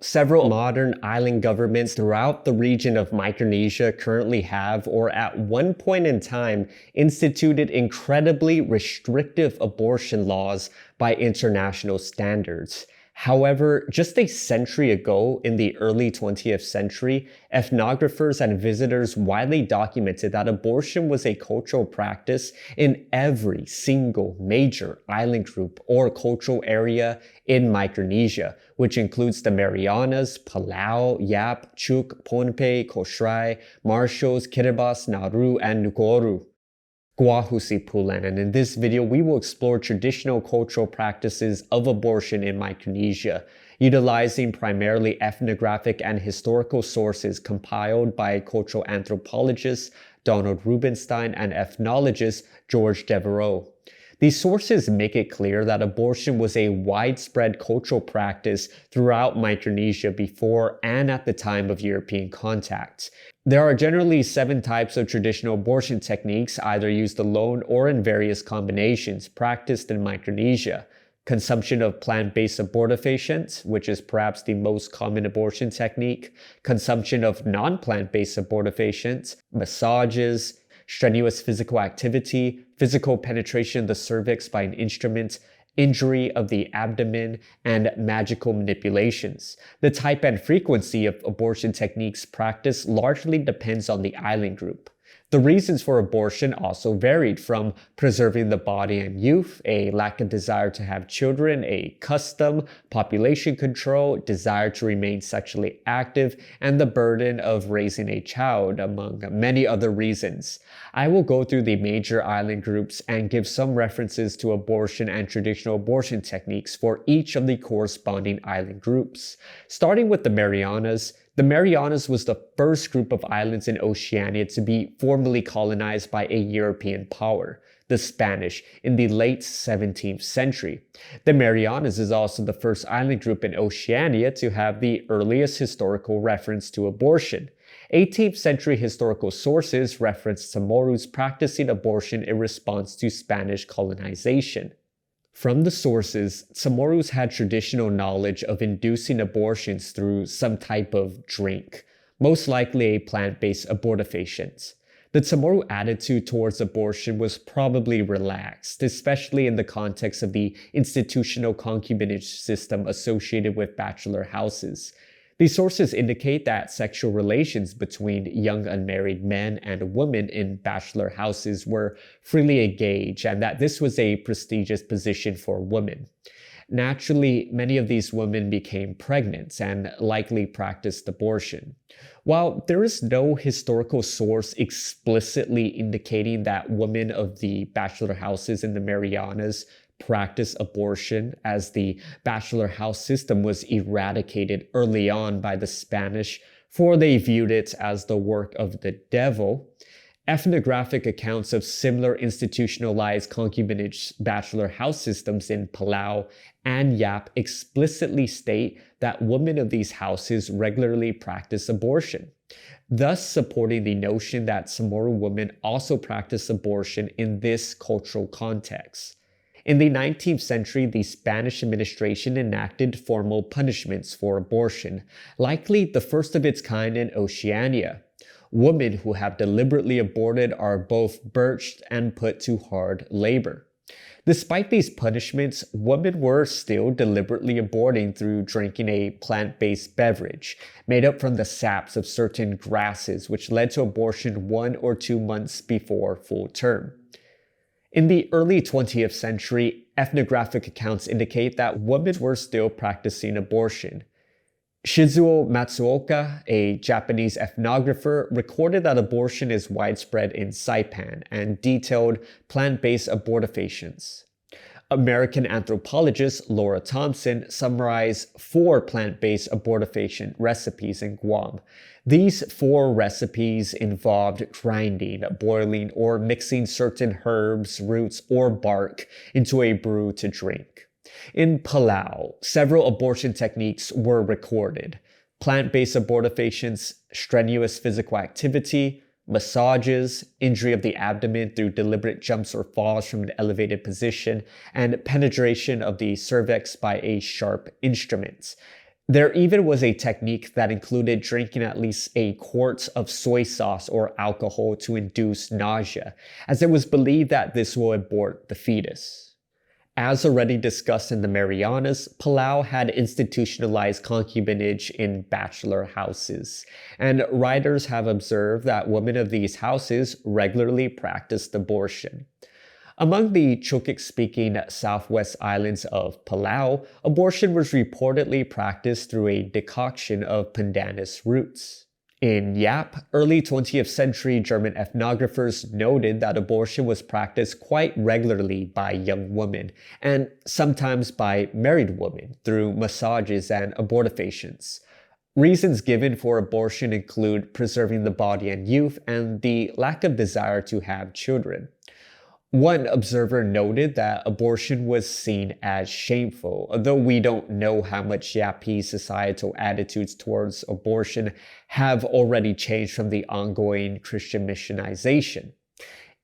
several modern island governments throughout the region of Micronesia currently have, or at one point in time, instituted incredibly restrictive abortion laws by international standards. However, just a century ago, in the early 20th century, ethnographers and visitors widely documented that abortion was a cultural practice in every single major island group or cultural area in Micronesia, which includes the Marianas, Palau, Yap, Chuuk, Ponapean, Kosrae, Marshalls, Kiribati, Nauru, and Nukoru. Guahusipulan, and in this video we will explore traditional cultural practices of abortion in Micronesia, utilizing primarily ethnographic and historical sources compiled by cultural anthropologist Donald Rubinstein and ethnologist George Devereux. These sources make it clear that abortion was a widespread cultural practice throughout Micronesia before and at the time of European contact. There are generally 7 types of traditional abortion techniques, either used alone or in various combinations, practiced in Micronesia. Consumption of plant-based abortifacients, which is perhaps the most common abortion technique. Consumption of non-plant-based abortifacients. Massages. Strenuous physical activity. Physical penetration of the cervix by an instrument. Injury of the abdomen, and magical manipulations. The type and frequency of abortion techniques practiced largely depends on the island group. The reasons for abortion also varied, from preserving the body and youth, a lack of desire to have children, a custom, population control, desire to remain sexually active, and the burden of raising a child, among many other reasons. I will go through the major island groups and give some references to abortion and traditional abortion techniques for each of the corresponding island groups. Starting with the Marianas. The Marianas was the first group of islands in Oceania to be formally colonized by a European power, the Spanish, in the late 17th century. The Marianas is also the first island group in Oceania to have the earliest historical reference to abortion. 18th century historical sources reference Chamorros practicing abortion in response to Spanish colonization. From the sources, Chamorros had traditional knowledge of inducing abortions through some type of drink, most likely a plant-based abortifacient. The Chamorro attitude towards abortion was probably relaxed, especially in the context of the institutional concubinage system associated with bachelor houses. These sources indicate that sexual relations between young unmarried men and women in bachelor houses were freely engaged, and that this was a prestigious position for women. Naturally, many of these women became pregnant and likely practiced abortion. While there is no historical source explicitly indicating that women of the bachelor houses in the Marianas practice abortion, as the bachelor house system was eradicated early on by the Spanish, for they viewed it as the work of the devil. Ethnographic accounts of similar institutionalized concubinage bachelor house systems in Palau and Yap explicitly state that women of these houses regularly practice abortion, thus supporting the notion that Chamorro women also practice abortion in this cultural context. In the 19th century, the Spanish administration enacted formal punishments for abortion, likely the first of its kind in Oceania. Women who have deliberately aborted are both birched and put to hard labor. Despite these punishments, women were still deliberately aborting through drinking a plant-based beverage made up from the saps of certain grasses, which led to abortion 1 or 2 months before full term. In the early 20th century, ethnographic accounts indicate that women were still practicing abortion. Shizuo Matsuoka, a Japanese ethnographer, recorded that abortion is widespread in Saipan and detailed plant-based abortifacients. American anthropologist Laura Thompson summarized 4 plant-based abortifacient recipes in Guam. These 4 recipes involved grinding, boiling, or mixing certain herbs, roots, or bark into a brew to drink. In Palau, several abortion techniques were recorded: plant-based abortifacients, strenuous physical activity, massages, injury of the abdomen through deliberate jumps or falls from an elevated position, and penetration of the cervix by a sharp instrument. There even was a technique that included drinking at least a quart of soy sauce or alcohol to induce nausea, as it was believed that this will abort the fetus. As already discussed in the Marianas, Palau had institutionalized concubinage in bachelor houses, and writers have observed that women of these houses regularly practiced abortion. Among the Chuuk-speaking southwest islands of Palau, abortion was reportedly practiced through a decoction of pandanus roots. In Yap, early 20th century German ethnographers noted that abortion was practiced quite regularly by young women, and sometimes by married women, through massages and abortifacients. Reasons given for abortion include preserving the body and youth and the lack of desire to have children. One observer noted that abortion was seen as shameful, though we don't know how much Yapese societal attitudes towards abortion have already changed from the ongoing Christian missionization.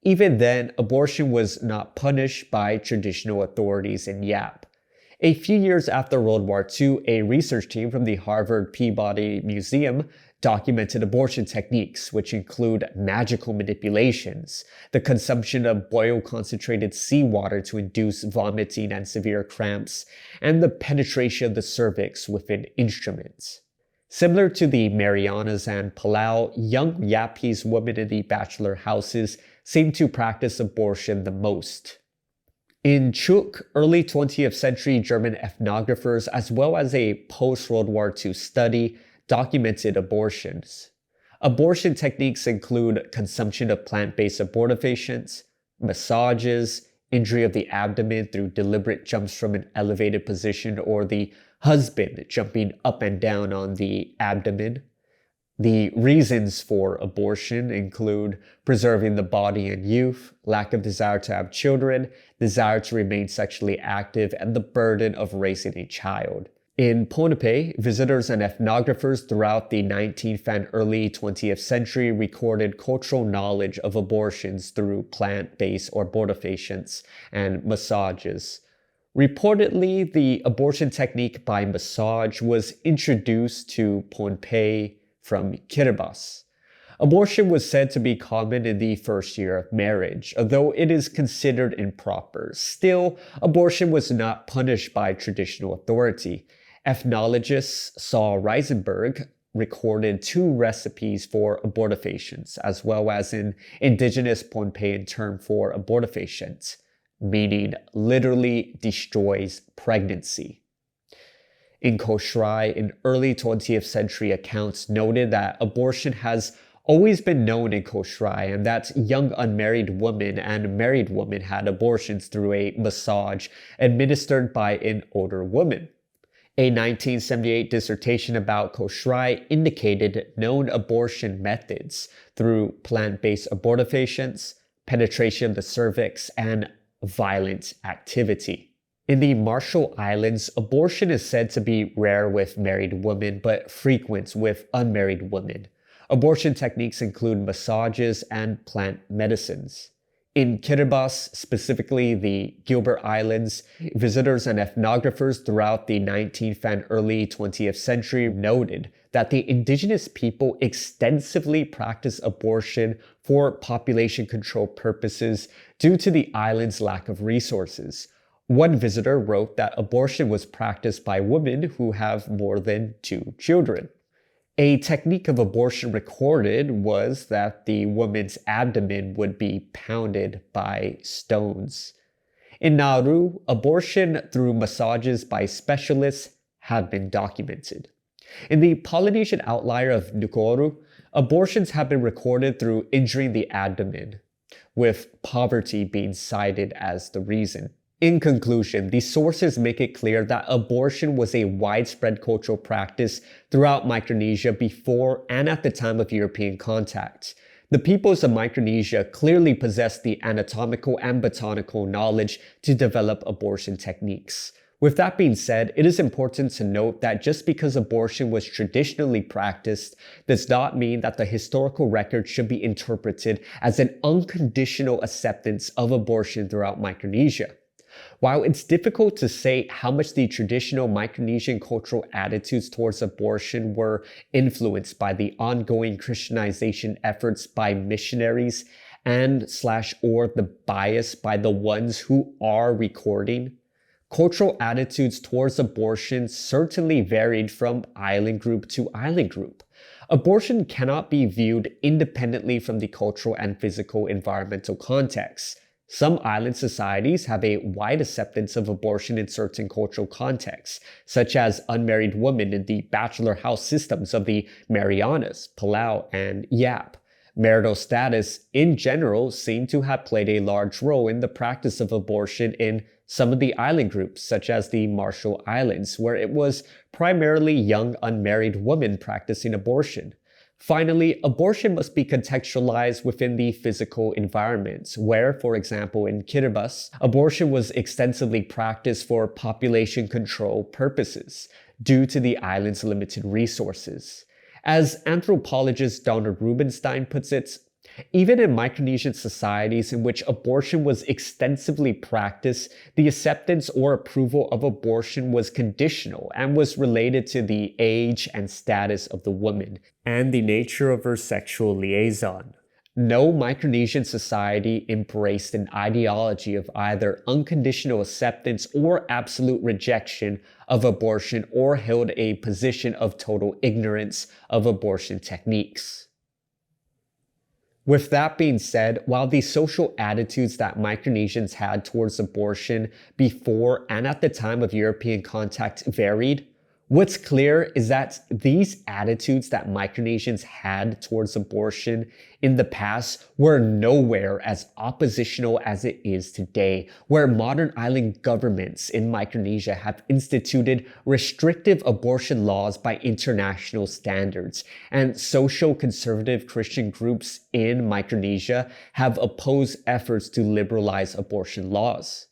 Even then, abortion was not punished by traditional authorities in Yap. A few years after World War II, a research team from the Harvard Peabody Museum documented abortion techniques, which include magical manipulations, the consumption of boiled concentrated seawater to induce vomiting and severe cramps, and the penetration of the cervix with an instrument. Similar to the Marianas and Palau, young Yapese women in the bachelor houses seem to practice abortion the most. In Chuuk, early 20th century German ethnographers, as well as a post-World War II study, documented abortions. Abortion techniques include consumption of plant-based abortifacients, massages, injury of the abdomen through deliberate jumps from an elevated position, or the husband jumping up and down on the abdomen. The reasons for abortion include preserving the body and youth, lack of desire to have children, desire to remain sexually active, and the burden of raising a child. In Ponapean, visitors and ethnographers throughout the 19th and early 20th century recorded cultural knowledge of abortions through plant-based abortifacients and massages. Reportedly, the abortion technique by massage was introduced to Ponapean from Kiribati. Abortion was said to be common in the first year of marriage, although it is considered improper. Still, abortion was not punished by traditional authority. Ethnologist Saul Reisenberg recorded 2 recipes for abortifacients, as well as an indigenous Ponapean term for abortifacients, meaning literally destroys pregnancy. In Kosrae, in early 20th century accounts noted that abortion has always been known in Kosrae, and that young unmarried women and married women had abortions through a massage administered by an older woman. A 1978 dissertation about Kosrae indicated known abortion methods through plant-based abortifacients, penetration of the cervix, and violent activity. In the Marshall Islands, abortion is said to be rare with married women, but frequent with unmarried women. Abortion techniques include massages and plant medicines. In Kiribati, specifically the Gilbert Islands, visitors and ethnographers throughout the 19th and early 20th century noted that the indigenous people extensively practiced abortion for population control purposes due to the island's lack of resources. One visitor wrote that abortion was practiced by women who have more than 2 children. A technique of abortion recorded was that the woman's abdomen would be pounded by stones. In Nauru, abortion through massages by specialists have been documented. In the Polynesian outlier of Nukoru, abortions have been recorded through injuring the abdomen, with poverty being cited as the reason. In conclusion, these sources make it clear that abortion was a widespread cultural practice throughout Micronesia before and at the time of European contact. The peoples of Micronesia clearly possessed the anatomical and botanical knowledge to develop abortion techniques. With that being said, it is important to note that just because abortion was traditionally practiced does not mean that the historical record should be interpreted as an unconditional acceptance of abortion throughout Micronesia. While it's difficult to say how much the traditional Micronesian cultural attitudes towards abortion were influenced by the ongoing Christianization efforts by missionaries and/or the bias by the ones who are recording, cultural attitudes towards abortion certainly varied from island group to island group. Abortion cannot be viewed independently from the cultural and physical environmental context. Some island societies have a wide acceptance of abortion in certain cultural contexts, such as unmarried women in the bachelor house systems of the Marianas, Palau, and Yap. Marital status, in general, seem to have played a large role in the practice of abortion in some of the island groups, such as the Marshall Islands, where it was primarily young unmarried women practicing abortion. Finally, abortion must be contextualized within the physical environments, where, for example, in Kiribati, abortion was extensively practiced for population control purposes, due to the island's limited resources. As anthropologist Donald Rubenstein puts it, even in Micronesian societies in which abortion was extensively practiced, the acceptance or approval of abortion was conditional and was related to the age and status of the woman and the nature of her sexual liaison. No Micronesian society embraced an ideology of either unconditional acceptance or absolute rejection of abortion or held a position of total ignorance of abortion techniques. With that being said, while the social attitudes that Micronesians had towards abortion before and at the time of European contact varied, what's clear is that these attitudes that Micronesians had towards abortion in the past were nowhere as oppositional as it is today, where modern island governments in Micronesia have instituted restrictive abortion laws by international standards, and social conservative Christian groups in Micronesia have opposed efforts to liberalize abortion laws.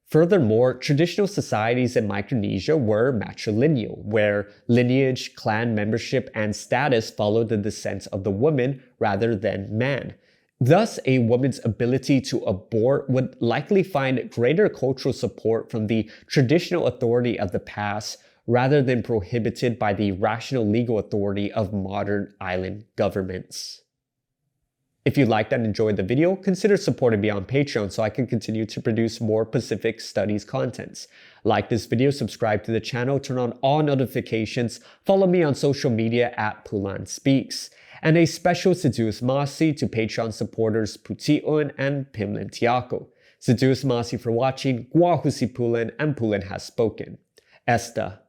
Furthermore, traditional societies in Micronesia were matrilineal, where lineage, clan membership, and status followed the descent of the woman rather than man. Thus, a woman's ability to abort would likely find greater cultural support from the traditional authority of the past rather than prohibited by the rational legal authority of modern island governments. If you liked and enjoyed the video, consider supporting me on Patreon so I can continue to produce more Pacific Studies contents. Like this video, subscribe to the channel, turn on all notifications, follow me on social media at Palauan Speaks. And a special Seduus Masi to Patreon supporters Puti'on and Pim Limtiaco. Seduus Masi for watching, Gua Husi Pulan, and Pulan has spoken. Esta.